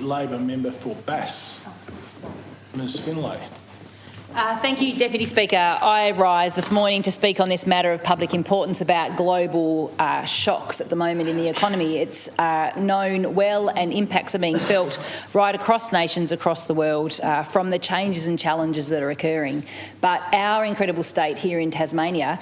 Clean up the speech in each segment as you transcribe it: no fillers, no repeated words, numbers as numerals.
Labor member for Bass, Ms Finlay. Thank you, Deputy Speaker. I rise this morning to speak on this matter of public importance about global shocks at the moment in the economy. It's known well, and impacts are being felt right across nations across the world from the changes and challenges that are occurring. But our incredible state here in Tasmania,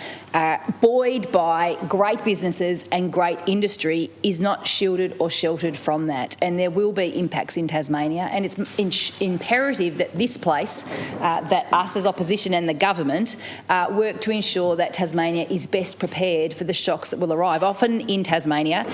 buoyed by great businesses and great industry, is not shielded or sheltered from that. And there will be impacts in Tasmania, and it's imperative that this place, that us as opposition and the government work to ensure that Tasmania is best prepared for the shocks that will arrive. Often in Tasmania,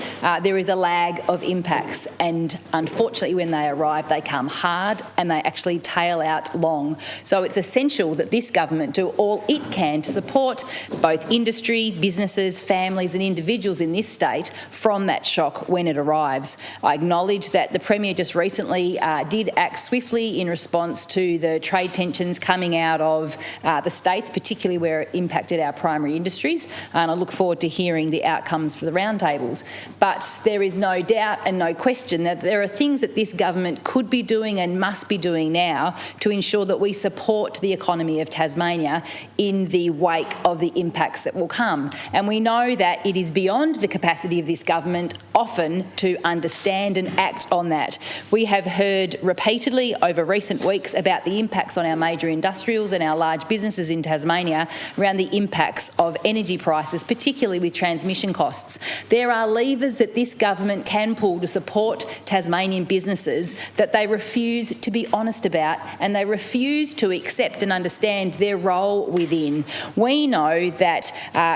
there is a lag of impacts, and unfortunately when they arrive, they come hard and they actually tail out long. So it's essential that this government do all it can to support both industry, businesses, families and individuals in this state from that shock when it arrives. I acknowledge that the Premier just recently did act swiftly in response to the trade tensions coming out of the states, particularly where it impacted our primary industries, and I look forward to hearing the outcomes for the roundtables. But there is no doubt and no question that there are things that this government could be doing and must be doing now to ensure that we support the economy of Tasmania in the wake of the impacts that will come. And we know that it is beyond the capacity of this government often to understand and act on that. We have heard repeatedly over recent weeks about the impacts on our major industrials and our large businesses in Tasmania around the impacts of energy prices, particularly with transmission costs. There are levers that this government can pull to support Tasmanian businesses that they refuse to be honest about, and they refuse to accept and understand their role within. We know that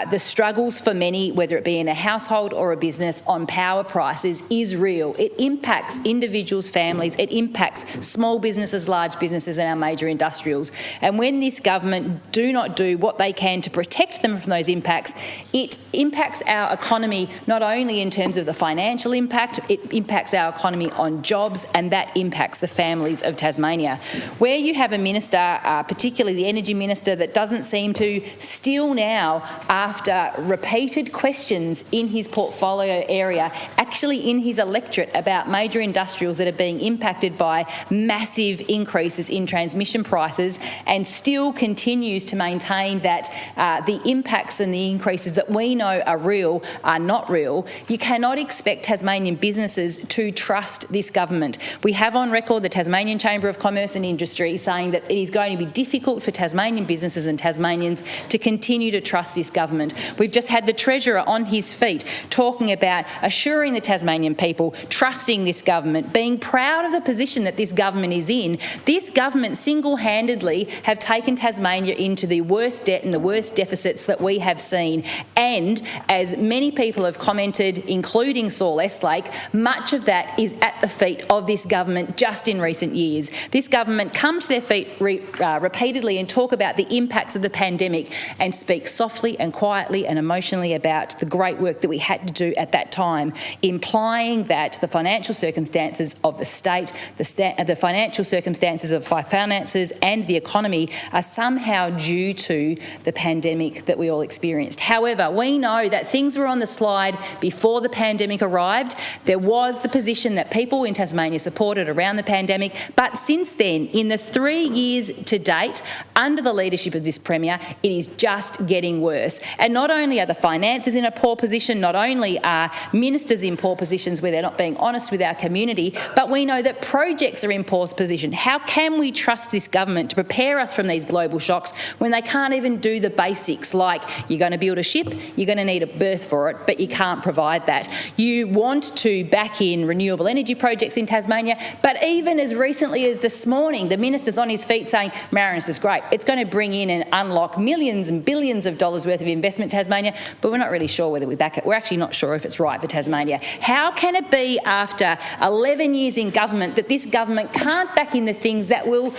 the struggles for many, whether it be in a household or a business, on power prices is real. It impacts individuals, families, it impacts small businesses, large businesses and our major industrials. And when this government do not do what they can to protect them from those impacts, it impacts our economy not only in terms of the financial impact, it impacts our economy on jobs, and that impacts the families of Tasmania. Where you have a minister, particularly the Energy Minister, that doesn't seem to still now, after repeated questions in his portfolio area, actually in his electorate about major industrials that are being impacted by massive increases in transmission prices, and still continues to maintain that the impacts and the increases that we know are real are not real, you cannot expect Tasmanian businesses to trust this government. We have on record the Tasmanian Chamber of Commerce and Industry saying that it is going to be difficult for Tasmanian businesses and Tasmanians to continue to trust this government. We've just had the Treasurer on his feet talking about assuring the Tasmanian people, trusting this government, being proud of the position that this government is in. This government single-handedly have taken Tasmania into the worst debt and the worst deficits that we have seen. And as many people have commented, including Saul Estlake, much of that is at the feet of this government just in recent years. This government come to their feet repeatedly and talk about the impacts of the pandemic and speak softly and quietly and emotionally about the great work that we had to do at that time, implying that the financial circumstances of the state, the financial circumstances of finances and the economy are somehow due to the pandemic that we all experienced. However, we know that things were on the slide before the pandemic arrived. There was the position that people in Tasmania supported around the pandemic, but since then, in the 3 years to date, under the leadership of this Premier, it is just getting worse. And not only are the finances in a poor position, not only are ministers in poor positions where they're not being honest with our community, but we know that projects are in poor position. How can we trust this government to prepare us from these global shocks when they can't even do the basics, like you're going to build a ship, you're going to need a berth for it, but you can't provide that. You want to back in renewable energy projects in Tasmania, but even as recently as this morning, the minister's on his feet saying, Marinus is great, it's going to bring in and unlock millions and billions of dollars worth of investment in Tasmania, but we're not really sure whether we back it. We're actually not sure if it's right for Tasmania. How can it be after 11 years in government that this government can't back in the things that will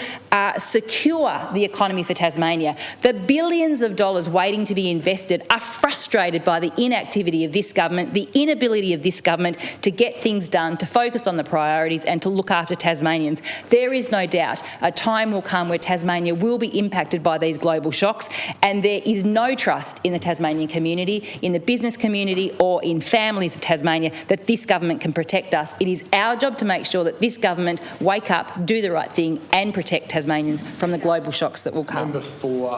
secure the economy for Tasmania? The billions of dollars waiting to be invested are frustrated by the inactivity of this government, the inability of this government to get things done, to focus on the priorities and to look after Tasmanians. There is no doubt a time will come where Tasmania will be impacted by these global shocks, and there is no trust in the Tasmanian community, in the business community or in families of Tasmania Tasmania, that this government can protect us. It is our job to make sure that this government wake up, do the right thing and protect Tasmanians from the global shocks that will come. Member for